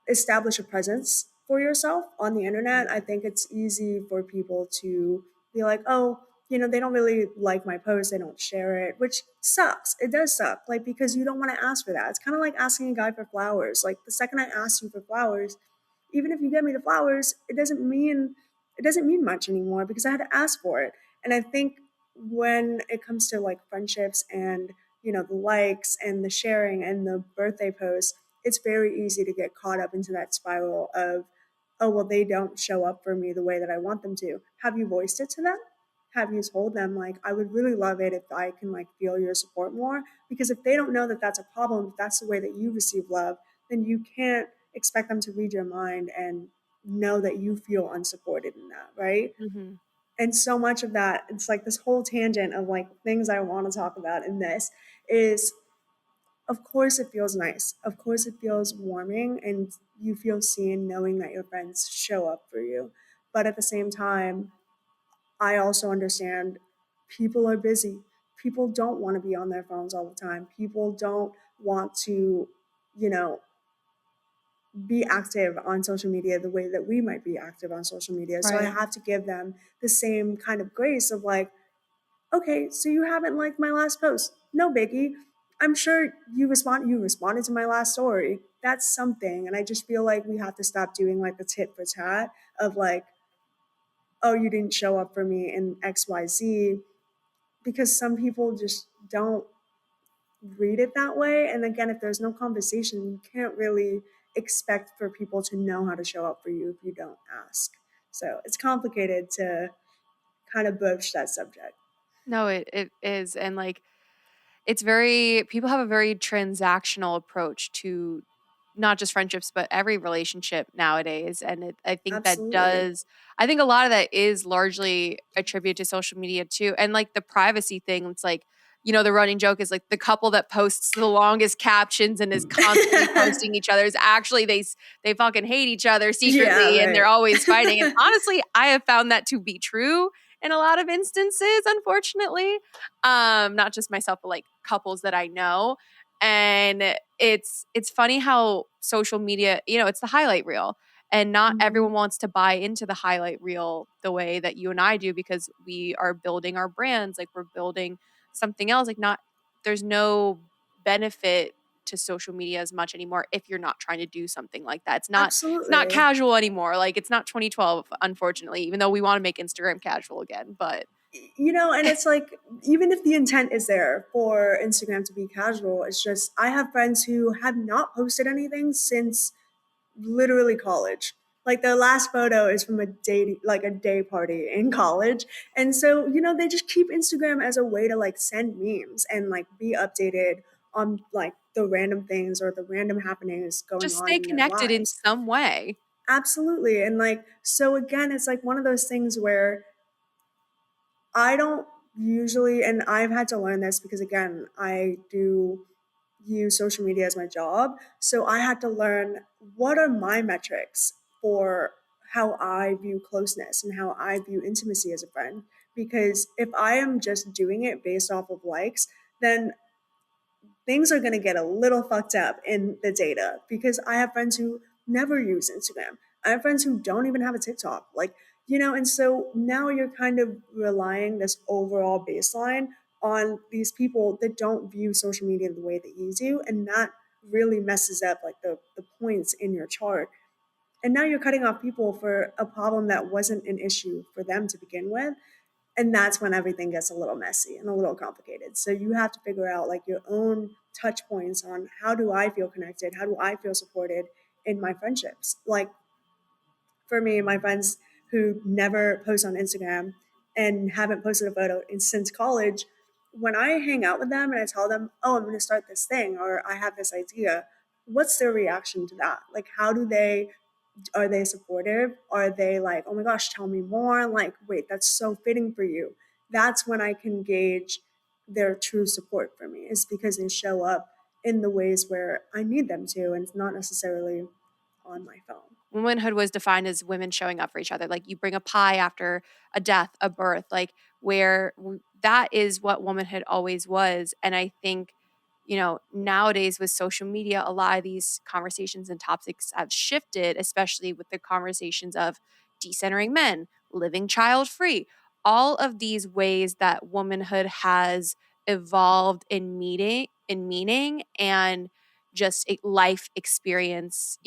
establish a presence for yourself on the internet. I think it's easy for people to be like, oh, they don't really like my post, they don't share it, which sucks. It does suck, like, because you don't want to ask for that. It's kind of like asking a guy for flowers. Like, the second I ask you for flowers, even if you get me the flowers, it doesn't mean much anymore because I had to ask for it. And I think when it comes to like friendships and the likes and the sharing and the birthday posts, it's very easy to get caught up into that spiral of, oh, well, they don't show up for me the way that I want them to. Have you voiced it to them? Have you told them, like, I would really love it if I can, like, feel your support more? Because if they don't know that that's a problem, if that's the way that you receive love, then you can't expect them to read your mind and know that you feel unsupported in that, right? Mhm. And so much of that, it's like this whole tangent of like things I want to talk about in this is, of course it feels nice. Of course it feels warming and you feel seen knowing that your friends show up for you. But at the same time, I also understand people are busy. People don't want to be on their phones all the time. People don't want to, you know, be active on social media the way that we might be active on social media. So I Right. have to give them the same kind of grace of like, okay, so you haven't liked my last post. No biggie. I'm sure you responded to my last story. That's something. And I just feel like we have to stop doing like the tit for tat of like, oh, you didn't show up for me in XYZ, because some people just don't read it that way. And again, if there's no conversation, you can't really expect for people to know how to show up for you if you don't ask. So it's complicated to kind of broach that subject. No, it is. And like it's very people have a very transactional approach to not just friendships but every relationship nowadays and I think that Absolutely. does I think a lot of that is largely attributed to social media too and like the privacy thing it's like the running joke is like the couple that posts the longest captions and is constantly posting each other is actually they fucking hate each other Yeah, secretly and they're right. always fighting and honestly I have found that to be true in a lot of instances unfortunately not just myself but like couples that I know and it's funny how social media it's the highlight reel and not Mhm. everyone wants to buy into the highlight reel the way that you and I do because we are building our brands like we're building something else like not there's no benefit to social media as much anymore if you're not trying to do something like that it's not Absolutely. casual anymore like it's not 2012 unfortunately even though we want to make Instagram casual again but And it's like, even if the intent is there for Instagram to be casual, it's just, I have friends who have not posted anything since literally college. Like their last photo is from a day party in college. And so, they just keep Instagram as a way to like send memes and like be updated on like the random things or the random happenings going just on stay in their connected in lives. some way. Absolutely. And like, so again, it's like one of those things where I don't usually, and I've had to learn this because again, I do use social media as my job. So I had to learn what are my metrics for how I view closeness and how I view intimacy as a friend. Because if I am just doing it based off of likes, then things are going to get a little fucked up in the data because I have friends who never use Instagram. I have friends who don't even have a TikTok. And so now you're kind of relying this overall baseline on these people that don't view social media the way that you do. And that really messes up like the points in your chart. And now you're cutting off people for a problem that wasn't an issue for them to begin with. And that's when everything gets a little messy and a little complicated. So you have to figure out like your own touch points on how do I feel connected? How do I feel supported in my friendships? Like for me, my friends who never post on Instagram and haven't posted a photo since college, when I hang out with them and I tell them, oh, I'm going to start this thing or I have this idea, what's their reaction to that? Like, how do they, are they supportive? Are they like, oh my gosh, tell me more? Like, wait, that's so fitting for you. That's when I can gauge their true support for me, is because they show up in the ways where I need them to, and it's not necessarily on my phone. Womanhood was defined as women showing up for each other. Like you bring a pie after a death, a birth, like that is what womanhood always was. And I think, nowadays with social media, a lot of these conversations and topics have shifted, especially with the conversations of decentering men, living child free, all of these ways that womanhood has evolved in meaning and just a life experience,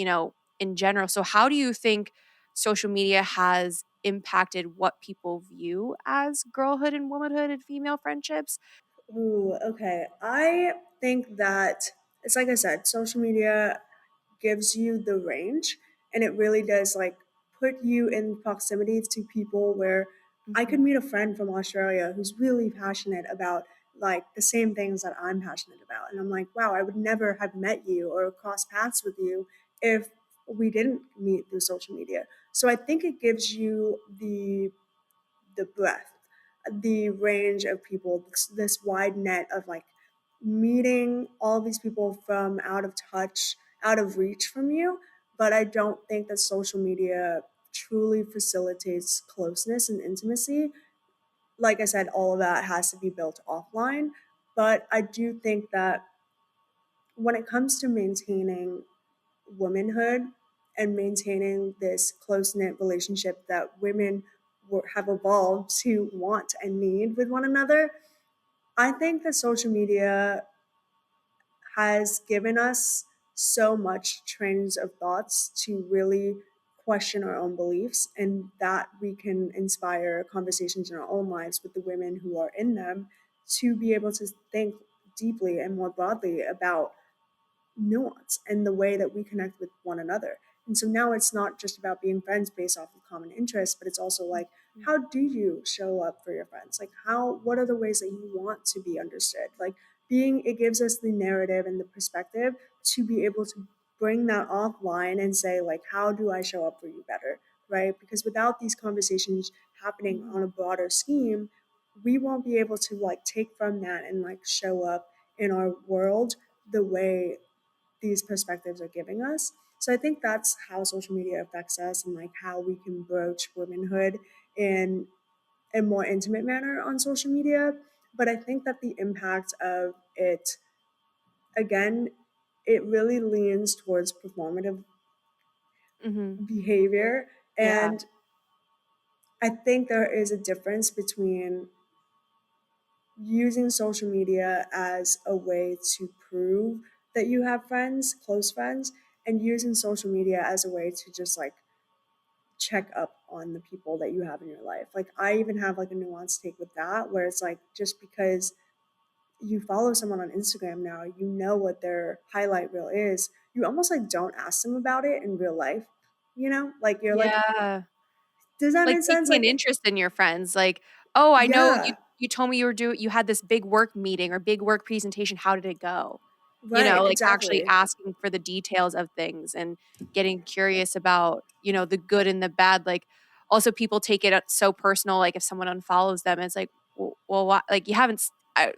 in general. So, how do you think social media has impacted what people view as girlhood and womanhood and female friendships? Ooh, okay. I think that it's like I said, social media gives you the range and it really does like put you in proximity to people where I could Mhm. meet a friend from Australia who's really passionate about like the same things that I'm passionate about. And I'm like, wow, I would never have met you or crossed paths with you if we didn't meet through social media. So I think it gives you the breadth, the range of people, this wide net of like meeting all these people from out of touch, out of reach from you. But I don't think that social media truly facilitates closeness and intimacy. Like I said, all of that has to be built offline. But I do think that when it comes to maintaining womanhood and maintaining this close knit relationship that women have evolved to want and need with one another, I think that social media has given us so much trains of thoughts to really question our own beliefs and that we can inspire conversations in our own lives with the women who are in them to be able to think deeply and more broadly about nuance and the way that we connect with one another. And so now it's not just about being friends based off of common interests, but it's also like, how do you show up for your friends? Like, what are the ways that you want to be understood? Like, it gives us the narrative and the perspective to be able to bring that offline and say, like, how do I show up for you better? Right? Because without these conversations happening on Mhm. a broader scheme, we won't be able to like take from that and like show up in our world the way these perspectives are giving us. So I think that's how social media affects us and like how we can broach womanhood in a more intimate manner on social media. But I think that the impact of it, again, it really leans towards performative Mhm. behavior. Yeah. And I think there is a difference between using social media as a way to prove that you have friends, close friends, and using social media as a way to just like check up on the people that you have in your life. Like I even have like a nuanced take with that where it's like just because you follow someone on Instagram now, you know what their highlight reel is. You almost like don't ask them about it in real life. You know? Like you're like, Yeah. does that Like make sense? taking an Like interest in your friends, like, "Oh, I know yeah. you told me you had this big work meeting or big work presentation, how did it go?" Right, Like, actually exactly. asking for the details of things and getting curious about, the good and the bad, like, also people take it, so personal, like, if someone unfollows them, it's like, well, why like, you haven't s I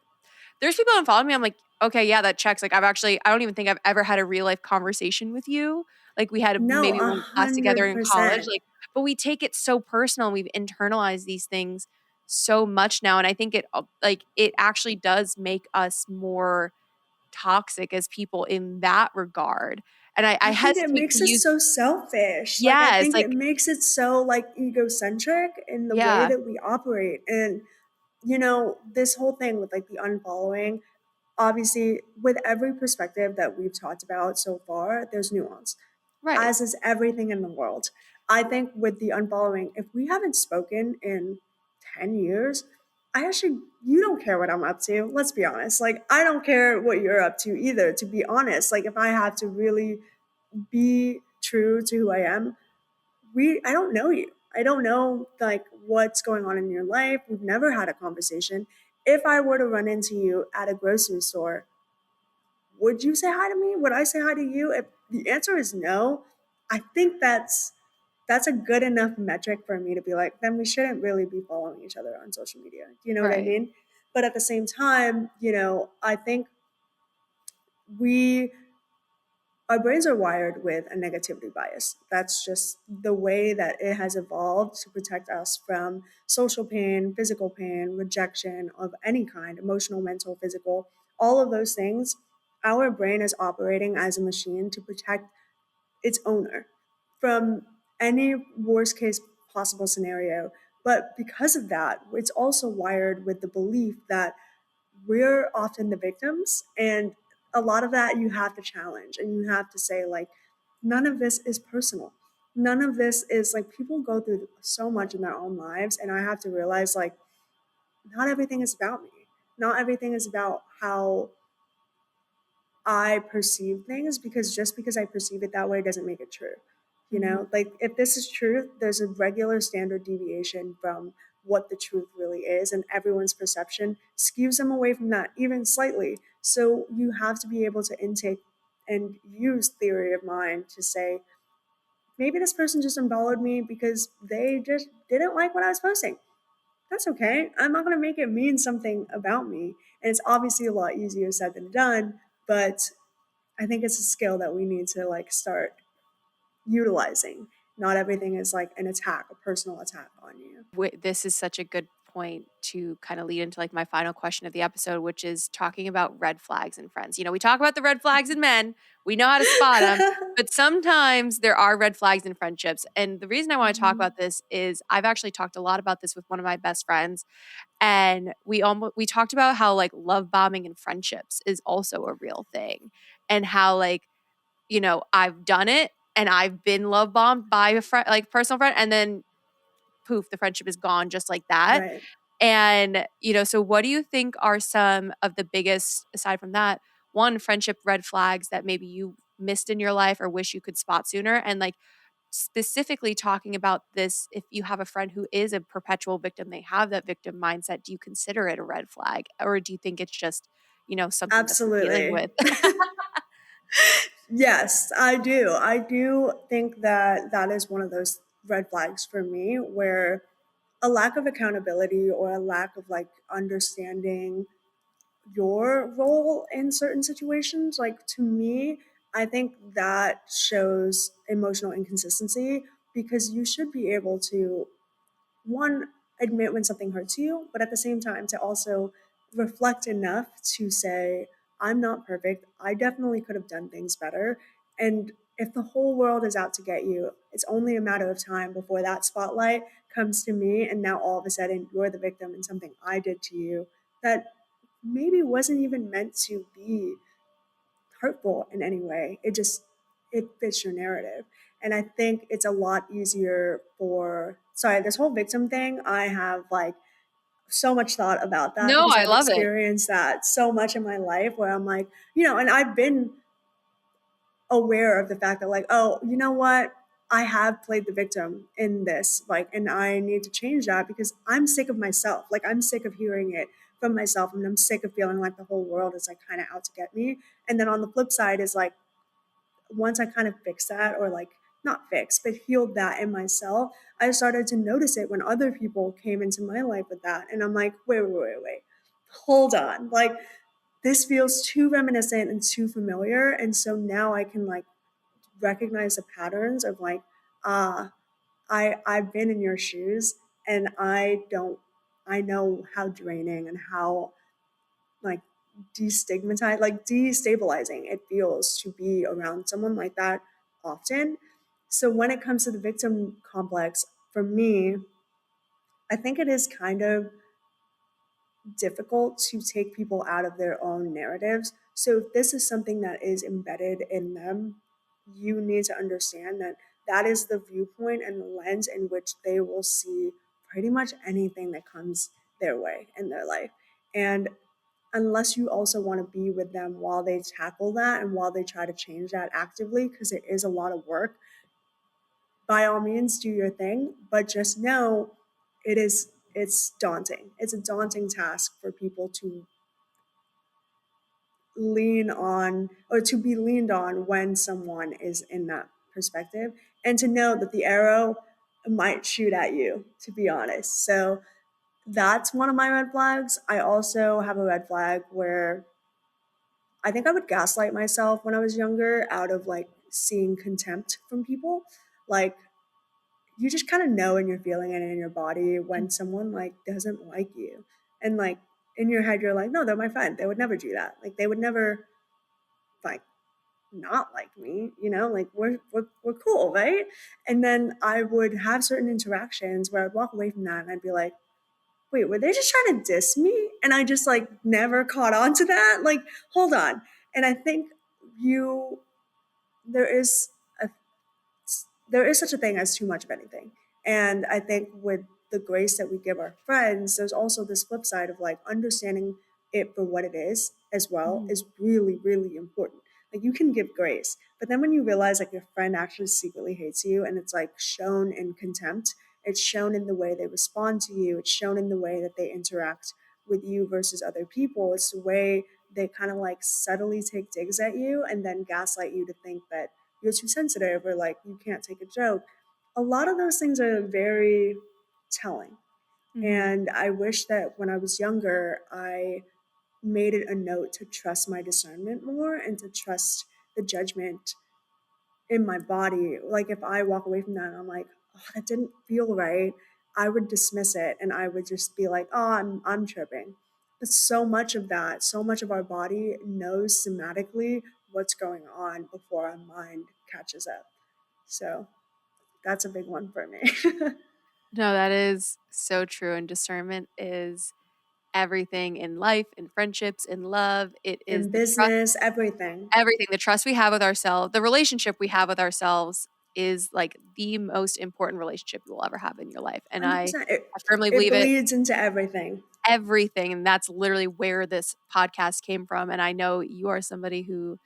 there's people that unfollow me, I'm like, "Okay, yeah, that checks." Like, I don't even think I've ever had a real life conversation with you. Like, we had No, maybe a one class together hundred in college, percent. like, but we take it so personal, and we've internalized these things so much now, and I think it actually does make us more toxic as people in that regard, and I I think it hesitate makes to it use. so selfish. Like I Yes, think it like, makes it so like egocentric in the way yeah. that we operate. And you know, this whole thing with like the unfollowing, obviously with every perspective that we've talked about so far, there's nuance. Right. as is everything in the world. I think with the unfollowing, if we haven't spoken in 10 years, you don't care what I'm up to. Let's be honest. Like, I don't care what you're up to either, to be honest. Like, if I have to really be true to who I am, I don't know you. I don't know like what's going on in your life. We've never had a conversation. If I were to run into you at a grocery store, would you say hi to me? Would I say hi to you? If the answer is no, I think that's a good enough metric for me to be like, then we shouldn't really be following each other on social media. Do you know what I Right. mean? But at the same time, I think we our brains are wired with a negativity bias. That's just the way that it has evolved to protect us from social pain, physical pain, rejection of any kind, emotional, mental, physical, all of those things. Our brain is operating as a machine to protect its owner from any worst case possible scenario. But because of that, it's also wired with the belief that we're often the victims, and a lot of that you have to challenge and you have to say like, none of this is personal. None of this is like, people go through so much in their own lives, and I have to realize like, not everything is about me. Not everything is about how I perceive things, because just because I perceive it that way doesn't make it true. Mhm. Like, if this is truth, there's a regular standard deviation from what the truth really is, and everyone's perception skews them away from that even slightly. So you have to be able to intake and use theory of mind to say, maybe this person just unfollowed me because they just didn't like what I was posting. That's okay. I'm not going to make it mean something about me. And it's obviously a lot easier said than done, but I think it's a skill that we need to like start utilizing. Not everything is like an attack, a personal attack on you. This is such a good point to kind of lead into like my final question of the episode, which is talking about red flags in friends. We talk about the red flags in men, we know how to spot them, but sometimes there are red flags in friendships. And the reason I want to talk Mhm. about this is I've actually talked a lot about this with one of my best friends, and we talked about how like love bombing in friendships is also a real thing, and how like I've done it and I've been love bombed by a friend, like personal friend, and then poof, the friendship is gone just like that. Right. And, so what do you think are some of the biggest, aside from that, one, friendship red flags that maybe you missed in your life or wish you could spot sooner? And like specifically talking about this, if you have a friend who is a perpetual victim, they have that victim mindset, do you consider it a red flag? Or do you think it's just, something that they're dealing Absolutely. with? Yes, I do. I do think that that is one of those red flags for me, where a lack of accountability or a lack of like understanding your role in certain situations, like, to me, I think that shows emotional inconsistency, because you should be able to, one, admit when something hurts you, but at the same time to also reflect enough to say, I'm not perfect. I definitely could have done things better. And if the whole world is out to get you, it's only a matter of time before that spotlight comes to me. And now all of a sudden you're the victim in something I did to you that maybe wasn't even meant to be hurtful in any way. It fits your narrative. And I think it's a lot easier for, sorry, this whole victim thing, I have like so much thought about that, No, because I I've love it. experienced that so much in my life, where I'm like, and I've been aware of the fact that like, oh, you know what? I have played the victim in this, like, and I need to change that, because I'm sick of myself. Like, I'm sick of hearing it from myself, and I'm sick of feeling like the whole world is like kind of out to get me. And then on the flip side is like, once I kind of fixed that, or like, not fixed, but healed that in myself, I started to notice it when other people came into my life with that. And I'm like, wait, hold on. Like, this feels too reminiscent and too familiar. And so now I can like recognize the patterns of like, ah, I've been in your shoes, and I know how draining and how like destabilizing it feels to be around someone like that often. So when it comes to the victim complex, for me, I think it is kind of difficult to take people out of their own narratives. So if this is something that is embedded in them, you need to understand that that is the viewpoint and the lens in which they will see pretty much anything that comes their way in their life. And unless you also want to be with them while they tackle that and while they try to change that actively, because it is a lot of work, by all means do your thing, but just know it's daunting. It's a daunting task for people to lean on or to be leaned on when someone is in that perspective, and to know that the arrow might shoot at you, to be honest. So that's one of my red flags. I also have a red flag where I think I would gaslight myself when I was younger out of like seeing contempt from people. Like, you just kind of know and you're feeling it in your body when someone like doesn't like you. And like in your head, you're like, no, they're my friend. They would never do that. Like, they would never like not like me, like we're cool, right? And then I would have certain interactions where I'd walk away from that and I'd be like, wait, were they just trying to diss me? And I just like never caught on to that. Like, hold on. And I think you there is a there is such a thing as too much of anything. And I think with the grace that we give our friends, there's also this flip side of like understanding it for what it is as well Mhm. is really, really important. Like, you can give grace, but then when you realize like your friend actually secretly hates you and it's like shown in contempt, it's shown in the way they respond to you, it's shown in the way that they interact with you versus other people. It's the way they kind of like subtly take digs at you and then gaslight you to think that you're too sensitive or like you can't take a joke. A lot of those things are very telling. Mhm. And I wish that when I was younger, I made it a note to trust my discernment more and to trust the judgment in my body. Like, if I walk away from that and I'm like, oh, that didn't feel right, I would dismiss it and I would just be like, oh, I'm tripping. But so much of that, so much of our body knows somatically what's going on before our mind catches up. So that's a big one for me. No, that is so true. And discernment is everything in life, in friendships, in love. It is In the trust, business, everything. everything, the trust we have with ourselves, the relationship we have with ourselves is like the most important relationship you will ever have in your life. And I, 100%. I firmly It believe it. bleeds into everything. Everything. And that's literally where this podcast came from. And I know you are somebody who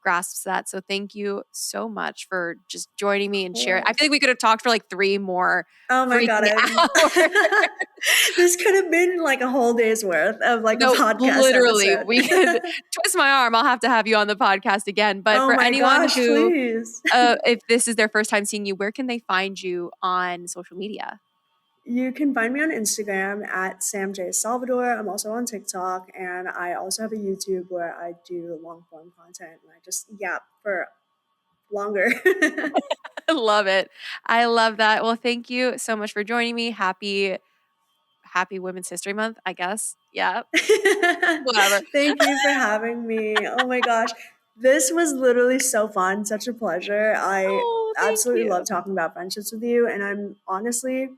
grasps that. So thank you so much for just joining me Of and sharing. I feel course. like we could have talked for like 3 more Oh my god, freaking hours. this could have been like a whole day's worth of like a No, podcast literally, episode. we could twist my arm. I'll have to have you on the podcast again. But Oh for my anyone gosh, who, please. if this is their first time seeing you, where can they find you on social media? You can find me on Instagram at Sam J Salvador. I'm also on TikTok, and I also have a YouTube where I do long form content and I just yap for longer. I love it. I love that. Well, thank you so much for joining me. Happy Women's History Month, I guess. Yeah, whatever. Thank you for having me. Oh my gosh. This was literally so fun, such a pleasure. I Oh, thank absolutely you. love talking about friendships with you. And I'm honestly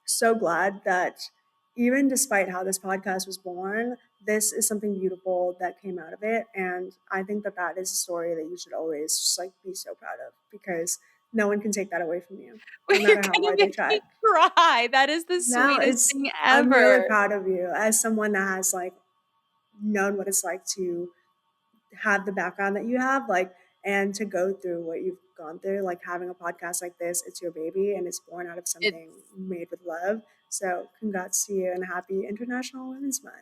so glad that even despite how this podcast was born, this is something beautiful that came out of it. And I think that that is a story that you should always just like be so proud of, because no one can take that away from you, no You're matter how gonna hard they make try. me cry. That is the Now sweetest it's, thing I'm really ever. proud of you as someone that has like known what it's like to have the background that you have, like, and to go through what you've gone through, like having a podcast like this. It's your baby and it's born out of It's something made with love. So congrats to you and happy International Women's Month.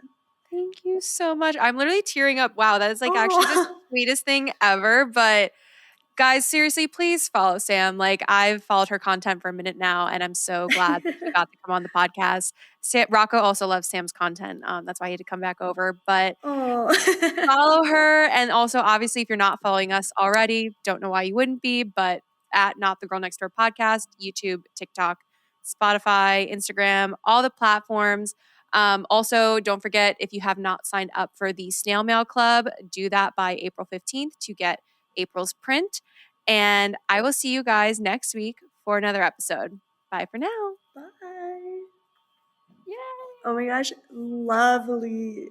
Thank you so much. I'm literally tearing up. Wow, that is like actually the Oh. sweetest thing ever. But guys, seriously, please follow Sam. Like, I've followed her content for a minute now, and I'm so glad that she got to come on the podcast. Rocco also loves Sam's content. That's why he had to come back over. But Oh. follow her. And also, obviously, if you're not following us already, don't know why you wouldn't be, but at Not the Girl Next Door podcast, YouTube, TikTok, Spotify, Instagram, all the platforms. Also, don't forget, if you have not signed up for the Snail Mail Club, do that by April 15th to get April's print. And I will see you guys next week for another episode. Bye for now. Bye. Yay. Oh my gosh, lovely.